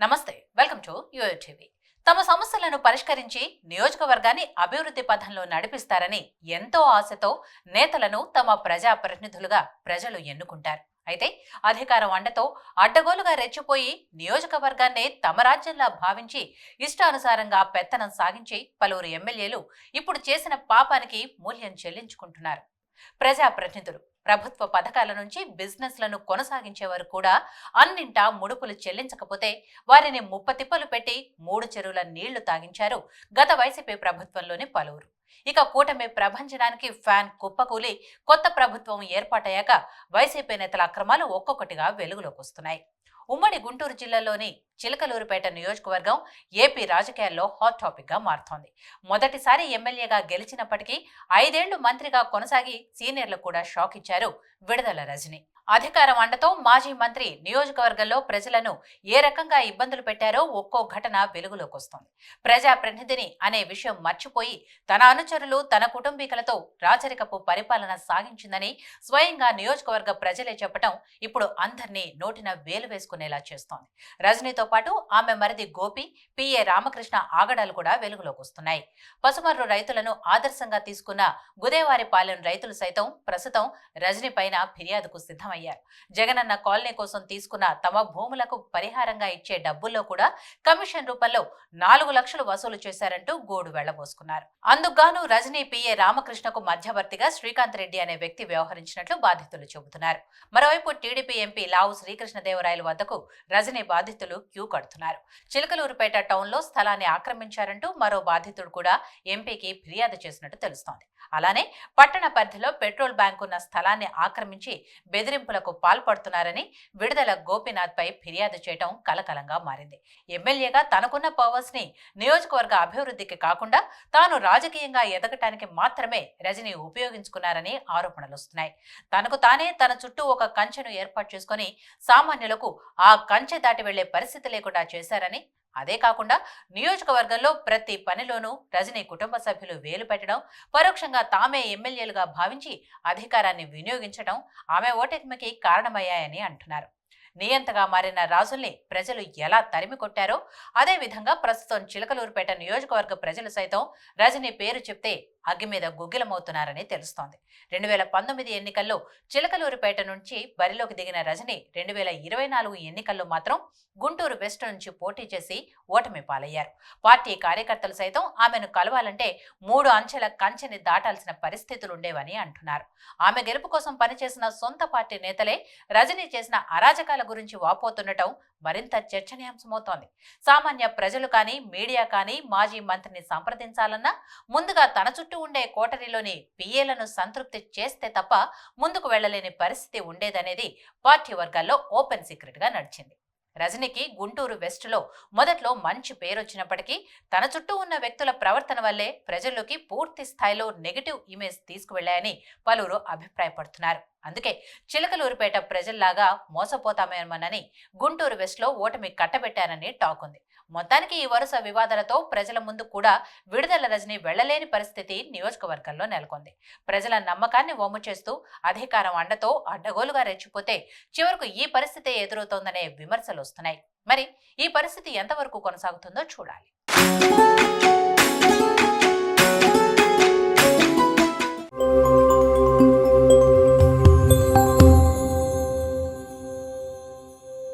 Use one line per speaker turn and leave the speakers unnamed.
నమస్తే, welcome to you're TV. తమ సమస్యలను పరిష్కరించి నియోజకవర్గాన్ని అభివృద్ధి పథంలో నడిపిస్తారని ఎంతో ఆశతో నేతలను తమ ప్రజా ప్రతినిధులుగా ప్రజలు ఎన్నుకుంటారు. అయితే అధికారం అండతో అడ్డగోలుగా రెచ్చిపోయి నియోజకవర్గాన్నే తమ రాజ్యంలా భావించి ఇష్టానుసారంగా పెత్తనం సాగించి పలువురు ఎమ్మెల్యేలు ఇప్పుడు చేసిన పాపానికి మూల్యం చెల్లించుకుంటున్నారు. ప్రజాప్రతినిధులు ప్రభుత్వ పథకాల నుంచి బిజినెస్లను కొనసాగించేవారు కూడా అన్నింటా ముడుపులు చెల్లించకపోతే వారిని ముప్పతిప్పలు పెట్టి 3 చెరువుల నీళ్లు తాగించారు గత వైసీపీ ప్రభుత్వంలోని పలువురు. ఇక కూటమి ప్రభంజనానికి ఫ్యాన్ కుప్పకూలి కొత్త ప్రభుత్వం ఏర్పాటయ్యాక వైసీపీ నేతల అక్రమాలు ఒక్కొక్కటిగా వెలుగులోకి వస్తున్నాయి. ఉమ్మడి గుంటూరు జిల్లాలోని చిలకలూరుపేట నియోజకవర్గం ఏపీ రాజకీయాల్లో హాట్ టాపిక్ గా మారుతోంది. మొదటిసారి ఎమ్మెల్యేగా గెలిచినప్పటికీ 5 ఏళ్లు మంత్రిగా కొనసాగి సీనియర్లు కూడా షాక్ ఇచ్చారు విడుదల రజని. అధికారం అండతో మాజీ మంత్రి నియోజకవర్గంలో ప్రజలను ఏ రకంగా ఇబ్బందులు పెట్టారో ఒక్కో ఘటన వెలుగులోకి వస్తోంది. ప్రజాప్రతినిధిని అనే విషయం మర్చిపోయి తన అనుచరులు తన కుటుంబీకులతో రాచరికపు పరిపాలన సాగించిందని స్వయంగా నియోజకవర్గ ప్రజలే చెప్పటం ఇప్పుడు అందరినీ నోటిన వేలు వేసుకునేలా చేస్తోంది. రజనీతో పాటు ఆమె మరిది గోపి, పిఏ రామకృష్ణ ఆగడాలు కూడా వెలుగులోకి వస్తున్నాయి. పసుమర్రు రైతులను ఆదర్శంగా తీసుకున్న గుదేవారిపాలెం రైతులు సైతం ప్రస్తుతం రజనీ పైన ఫిర్యాదుకు సిద్ధమయ్యారు. జగనన్న కాలనీ కోసం తీసుకున్న తమ భూములకు పరిహారంగా ఇచ్చే డబ్బుల్లో కూడా కమిషన్ రూపంలో 4 లక్షలు వసూలు చేశారంటూ గోడు వెళ్లబోసుకున్నారు. అందుకుగాను రజనీ పిఏ రామకృష్ణకు మధ్యవర్తిగా శ్రీకాంత్ రెడ్డి అనే వ్యక్తి వ్యవహరించినట్లు బాధితులు చెబుతున్నారు. మరోవైపు టీడీపీ ఎంపీ లావు శ్రీకృష్ణదేవరాయల వద్దకు రజనీ బాధితులు క్యూ కడుతున్నారు. చిలకలూరుపేట టౌన్ లో స్థలాన్ని ఆక్రమించారంటూ మరో బాధితుడు కూడా ఎంపీకి ఫిర్యాదు చేసినట్టు తెలుస్తోంది. అలానే పట్టణ పరిధిలో పెట్రోల్ బ్యాంక్ ఉన్న స్థలాన్ని ఆక్రమించి బెదిరింపులకు పాల్పడుతున్నారని విడుదల గోపీనాథ్ పై ఫిర్యాదు చేయడం కలకలంగా మారింది. ఎమ్మెల్యేగా తనకున్న పవర్స్ ని నియోజకవర్గ అభివృద్ధికి కాకుండా తాను రాజకీయంగా ఎదగటానికి మాత్రమే రజనీ ఉపయోగించుకున్నారని ఆరోపణలు వస్తున్నాయి. తనకు తానే తన చుట్టూ ఒక కంచెను ఏర్పాటు చేసుకుని సామాన్యులకు ఆ కంచె దాటి వెళ్లే పరిస్థితి లేకుండా చేశారని, అదే కాకుండా నియోజకవర్గంలో ప్రతి పనిలోనూ రజనీ కుటుంబ సభ్యులు వేలు పెట్టడం, పరోక్షంగా తామే ఎమ్మెల్యేలుగా భావించి అధికారాన్ని వినియోగించడం ఆమె ఓటమికి కారణమయ్యాయని అంటున్నారు. నియంతగా మారిన రాజుల్ని ప్రజలు ఎలా తరిమి కొట్టారో అదే విధంగా ప్రస్తుతం చిలకలూరుపేట నియోజకవర్గ ప్రజలు సైతం రజనీ పేరు చెప్తే అగ్గి మీద గుగ్గిలమవుతున్నారని తెలుస్తోంది. 2019 ఎన్నికల్లో చిలకలూరుపేట నుంచి బరిలోకి దిగిన రజనీ 2024 ఎన్నికల్లో మాత్రం గుంటూరు వెస్ట్ నుంచి పోటీ చేసి ఓటమి పాలయ్యారు. పార్టీ కార్యకర్తలు సైతం ఆమెను కలవాలంటే 3 అంచెల కంచెని దాటాల్సిన పరిస్థితులుండేవని అంటున్నారు. ఆమె గెలుపు కోసం పనిచేసిన సొంత పార్టీ నేతలే రజనీ చేసిన అరాజకాల గురించి వాపోతుండటం మరింత చర్చనీయాంశమవుతోంది. సామాన్య ప్రజలు కానీ, మీడియా కానీ మాజీ మంత్రిని సంప్రదించాలన్నా ముందుగా తన చుట్టూ ఉండే కోటరీలోని పిఏలను సంతృప్తి చేస్తే తప్ప ముందుకు వెళ్లలేని పరిస్థితి ఉండేదనేది పార్టీ వర్గాల్లో ఓపెన్ సీక్రెట్ గా నడిచింది. రజనీకి గుంటూరు వెస్ట్ లో మొదట్లో మంచి పేరొచ్చినప్పటికీ తన చుట్టూ ఉన్న వ్యక్తుల ప్రవర్తన వల్లే ప్రజల్లోకి పూర్తి స్థాయిలో నెగిటివ్ ఇమేజ్ తీసుకువెళ్లాయని పలువురు అభిప్రాయపడుతున్నారు. అందుకే చిలకలూరుపేట ప్రజల్లాగా మోసపోతామేమోనని గుంటూరు వెస్ట్ లో ఓటమి కట్టబెట్టారని టాక్ ఉంది. మొత్తానికి ఈ వరుస వివాదాలతో ప్రజల ముందు కూడా విడుదల రజనీ వెళ్లలేని పరిస్థితి నియోజకవర్గంలో నెలకొంది. ప్రజల నమ్మకాన్ని వమ్ము చేస్తూ అధికారం అండతో అడ్డగోలుగా రెచ్చిపోతే చివరకు ఈ పరిస్థితి ఎదురవుతోందనే విమర్శలు వస్తున్నాయి. మరి ఈ పరిస్థితి ఎంతవరకు కొనసాగుతుందో చూడాలి.